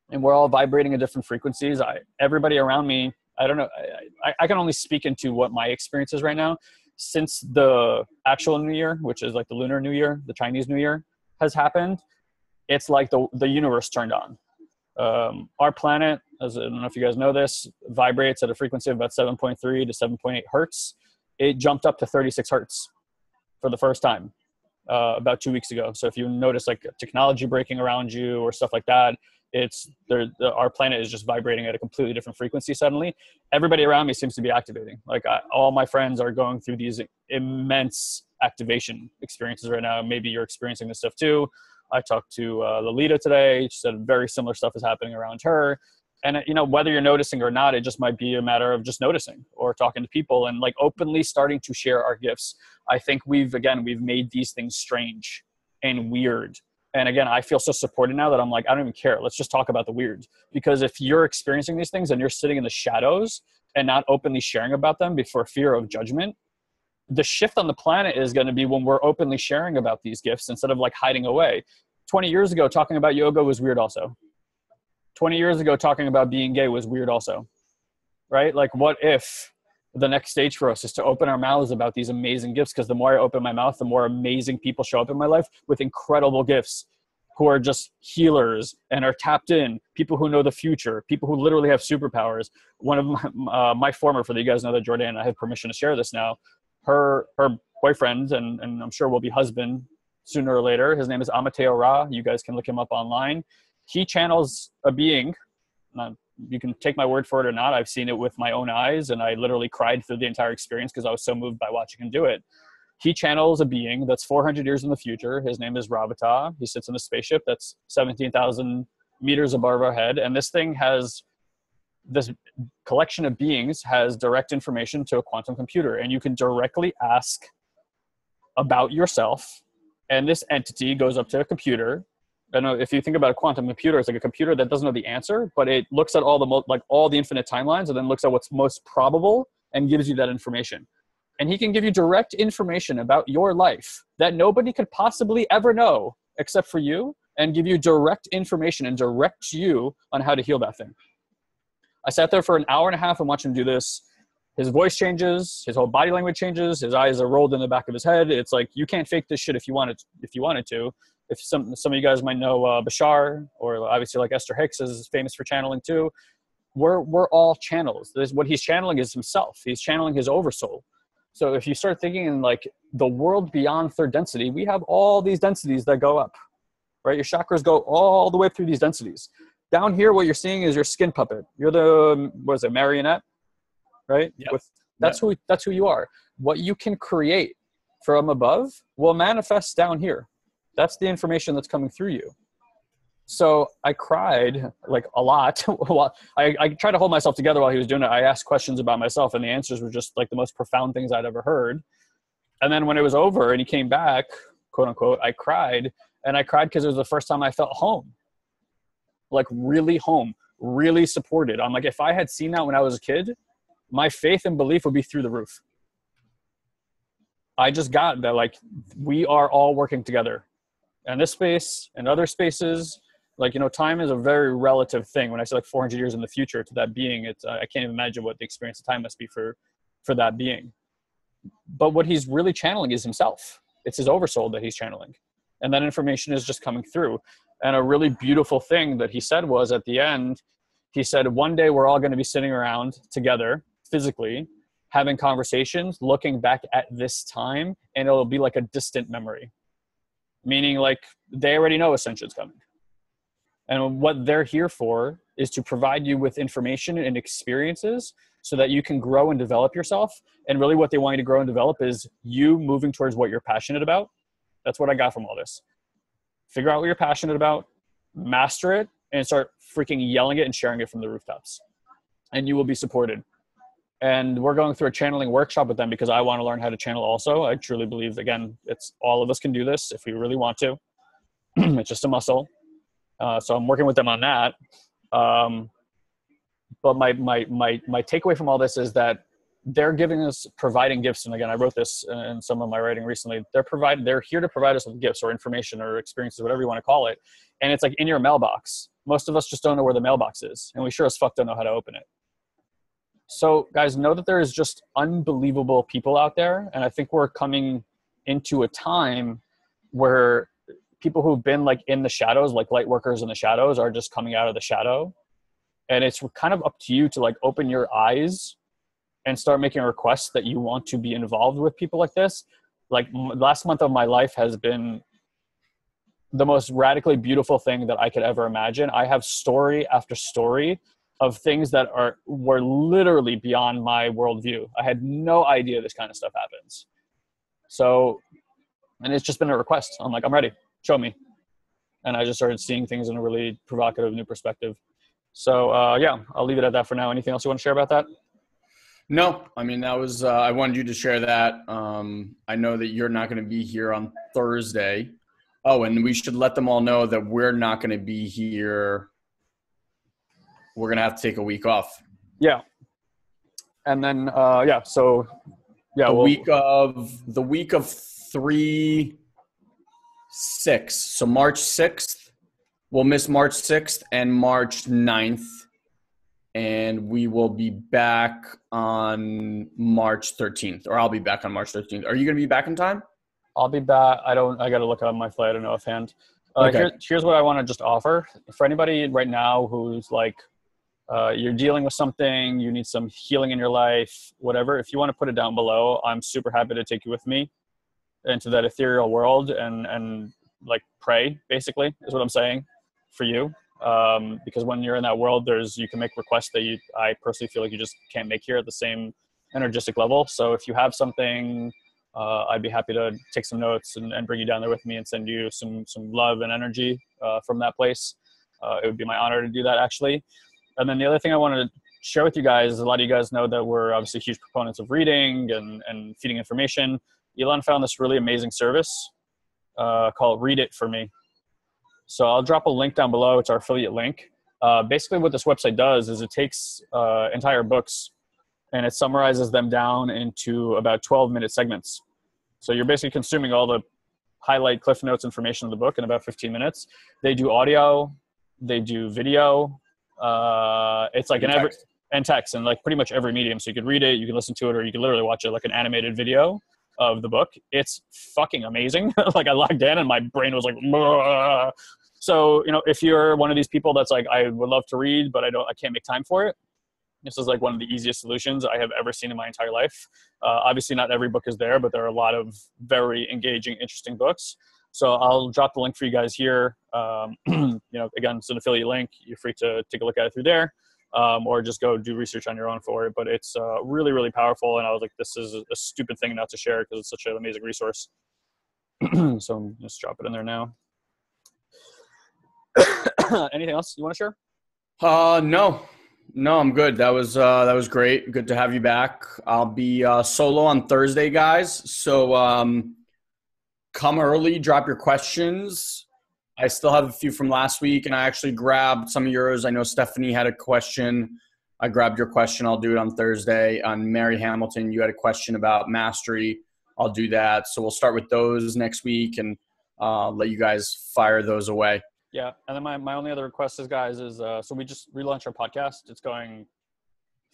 And we're all vibrating at different frequencies. Everybody around me, I don't know. I can only speak into what my experience is right now. Since the actual New Year, which is like the Lunar New Year, the Chinese New Year has happened, it's like the universe turned on. Our planet, as I don't know if you guys know this, vibrates at a frequency of about 7.3 to 7.8 hertz. It jumped up to 36 hertz for the first time about 2 weeks ago. So if you notice like technology breaking around you or stuff like that, our planet is just vibrating at a completely different frequency suddenly. Everybody around me seems to be activating. Like all my friends are going through these immense activation experiences right now. Maybe you're experiencing this stuff too. I talked to Lolita today. She said very similar stuff is happening around her. And you know, whether you're noticing or not, it just might be a matter of just noticing or talking to people and like openly starting to share our gifts. I think we've made these things strange and weird. And again, I feel so supported now that I'm like, I don't even care. Let's just talk about the weird. Because if you're experiencing these things and you're sitting in the shadows and not openly sharing about them for fear of judgment, the shift on the planet is going to be when we're openly sharing about these gifts instead of like hiding away. 20 years ago, talking about yoga was weird also. 20 years ago, talking about being gay was weird also, right? Like what if the next stage for us is to open our mouths about these amazing gifts? Because the more I open my mouth, the more amazing people show up in my life with incredible gifts who are just healers and are tapped in, people who know the future, people who literally have superpowers. One of my former, for you guys know that Jordan, I have permission to share this now, her boyfriend, and I'm sure will be husband sooner or later, his name is Amateo Ra. You guys can look him up online. He channels a being. You can take my word for it or not. I've seen it with my own eyes, and I literally cried through the entire experience because I was so moved by watching him do it. He channels a being that's 400 years in the future. His name is Ravata. He sits in a spaceship that's 17,000 meters above our head. And this collection of beings has direct information to a quantum computer. And you can directly ask about yourself. And this entity goes up to a computer. I know if you think about a quantum computer, it's like a computer that doesn't know the answer, but it looks at all the infinite timelines and then looks at what's most probable and gives you that information. And he can give you direct information about your life that nobody could possibly ever know except for you, and give you direct information and direct you on how to heal that thing. I sat there for an hour and a half and watched him do this. His voice changes, his whole body language changes, his eyes are rolled in the back of his head. It's like, you can't fake this shit if you wanted to. If some of you guys might know Bashar, or obviously like Esther Hicks is famous for channeling too. We're all channels. What he's channeling is himself. He's channeling his oversoul. So if you start thinking in like the world beyond third density, we have all these densities that go up, right? Your chakras go all the way through these densities. Down here, what you're seeing is your skin puppet. You're the, marionette, right? Yep. That's who you are. What you can create from above will manifest down here. That's the information that's coming through you. So I cried like a lot. I tried to hold myself together while he was doing it. I asked questions about myself, and the answers were just like the most profound things I'd ever heard. And then when it was over and he came back, quote unquote, I cried. And I cried because it was the first time I felt home. Like really home, really supported. I'm like, if I had seen that when I was a kid, my faith and belief would be through the roof. I just got that, like, we are all working together. And this space and other spaces, like, time is a very relative thing. When I say like 400 years in the future to that being, it's I can't even imagine what the experience of time must be for that being. But what he's really channeling is himself. It's his oversoul that he's channeling. And that information is just coming through. And a really beautiful thing that he said was at the end, he said, one day we're all going to be sitting around together physically, having conversations, looking back at this time, and it'll be like a distant memory. Meaning like they already know Ascension's coming. And what they're here for is to provide you with information and experiences so that you can grow and develop yourself. And really what they want you to grow and develop is you moving towards what you're passionate about. That's what I got from all this. Figure out what you're passionate about, master it, and start freaking yelling it and sharing it from the rooftops. And you will be supported. And we're going through a channeling workshop with them because I want to learn how to channel also. I truly believe, again, it's all of us can do this if we really want to. It's just a muscle. So I'm working with them on that. But my takeaway from all this is that they're providing gifts. And again, I wrote this in some of my writing recently. They're here to provide us with gifts or information or experiences, whatever you want to call it. And it's like in your mailbox. Most of us just don't know where the mailbox is. And we sure as fuck don't know how to open it. So guys, know that there is just unbelievable people out there. And I think we're coming into a time where people who've been like in the shadows, like light workers in the shadows, are just coming out of the shadow. And it's kind of up to you to like open your eyes and start making requests that you want to be involved with people like this. Like last month of my life has been the most radically beautiful thing that I could ever imagine. I have story after story of things that were literally beyond my worldview. I had no idea this kind of stuff happens. So, and it's just been a request. I'm like, I'm ready, show me. And I just started seeing things in a really provocative new perspective. So yeah, I'll leave it at that for now. Anything else you want to share about that? No, I mean, that was, I wanted you to share that. I know that you're not going to be here on Thursday. Oh, and we should let them all know that we're not going to be here. We're going to have to take a week off. Yeah. And then, yeah, so yeah. The week of 3/6. So March 6th, we'll miss March 6th and March 9th. And we will be back on March 13th, or I'll be back on March 13th. Are you going to be back in time? I'll be back. I got to look on my flight. I don't know offhand. Okay. Here's what I want to just offer. For anybody right now who's like, you're dealing with something, you need some healing in your life, whatever, if you want to put it down below, I'm super happy to take you with me into that ethereal world and like pray, basically, is what I'm saying for you. Because when you're in that world, you can make requests that I personally feel like you just can't make here at the same energetic level. So if you have something, I'd be happy to take some notes and bring you down there with me and send you some love and energy from that place. It would be my honor to do that, actually. And then the other thing I wanted to share with you guys, a lot of you guys know that we're obviously huge proponents of reading and feeding information. Elon found this really amazing service called Read It For Me. So I'll drop a link down below. It's our affiliate link. Basically what this website does is it takes entire books and it summarizes them down into about 12-minute segments. So you're basically consuming all the highlight cliff notes information of the book in about 15 minutes. They do audio, they do video. It's like and text and like pretty much every medium. So you could read it, you can listen to it, or you can literally watch it like an animated video of the book. It's fucking amazing. Like I logged in and my brain was like, "Bruh." So, you know, if you're one of these people that's like, I would love to read, but I can't make time for it. This is like one of the easiest solutions I have ever seen in my entire life. Obviously not every book is there, but there are a lot of very engaging, interesting books. So I'll drop the link for you guys here. You know, again, it's an affiliate link. You're free to take a look at it through there, or just go do research on your own for it. But it's really, really powerful. And I was like, this is a stupid thing not to share because it's such an amazing resource. So I'm just drop it in there now. Anything else you want to share? No, I'm good. That was great. Good to have you back. I'll be solo on Thursday, guys. So come early, drop your questions. I still have a few from last week, and I actually grabbed some of yours. I know Stephanie had a question. I grabbed your question. I'll do it on Thursday. On Mary Hamilton, you had a question about mastery. I'll do that. So we'll start with those next week and let you guys fire those away. Yeah, and then my only other request is, guys, is so we just relaunched our podcast. It's going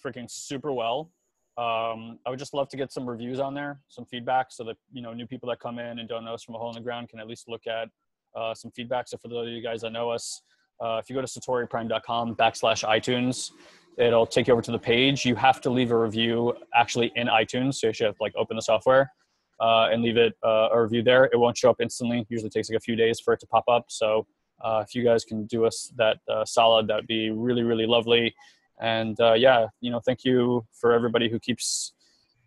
freaking super well. I would just love to get some reviews on there, some feedback, so that, you know, new people that come in and don't know us from a hole in the ground can at least look at some feedback. So for those of you guys that know us, if you go to SatoriPrime.com/iTunes, it'll take you over to the page. You have to leave a review actually in iTunes. So you should have to like open the software and leave it a review there. It won't show up instantly. It usually takes like a few days for it to pop up. So if you guys can do us that solid, that'd be really, really lovely. And yeah, you know, thank you for everybody who keeps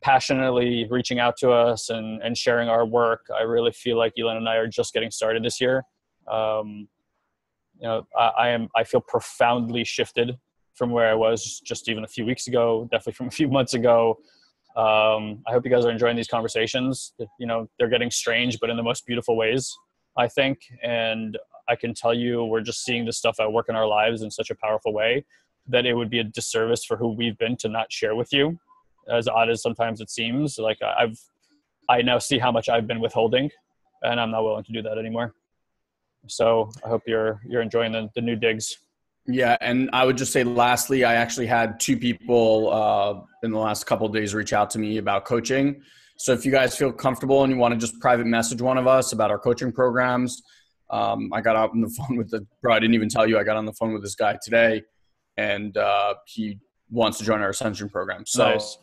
passionately reaching out to us and sharing our work. I really feel like Elon and I are just getting started this year. You know, I feel profoundly shifted from where I was just even a few weeks ago, definitely from a few months ago. I hope you guys are enjoying these conversations. You know, they're getting strange, but in the most beautiful ways, I think. And I can tell you, we're just seeing this stuff at work in our lives in such a powerful way that it would be a disservice for who we've been to not share with you. As odd as sometimes it seems, like I now see how much I've been withholding, and I'm not willing to do that anymore. So I hope you're enjoying the new digs. Yeah, and I would just say lastly, I actually had 2 people in the last couple of days reach out to me about coaching. So if you guys feel comfortable and you want to just private message one of us about our coaching programs, I got on the phone with I didn't even tell you, I got on the phone with this guy today, and he wants to join our Ascension program. So, nice.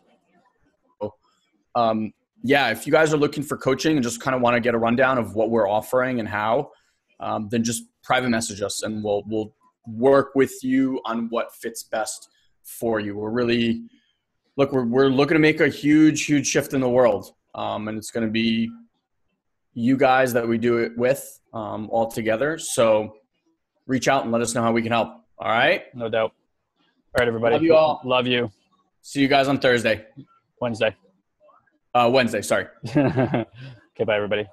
Yeah, if you guys are looking for coaching and just kind of want to get a rundown of what we're offering and how, then just private message us and we'll work with you on what fits best for you. We're really, we're looking to make a huge, huge shift in the world. And it's going to be you guys that we do it with all together. So reach out and let us know how we can help. All right. No doubt. All right, everybody. Love you all. Love you. See you guys on Thursday. Wednesday. Wednesday. Sorry. Okay. Bye, everybody.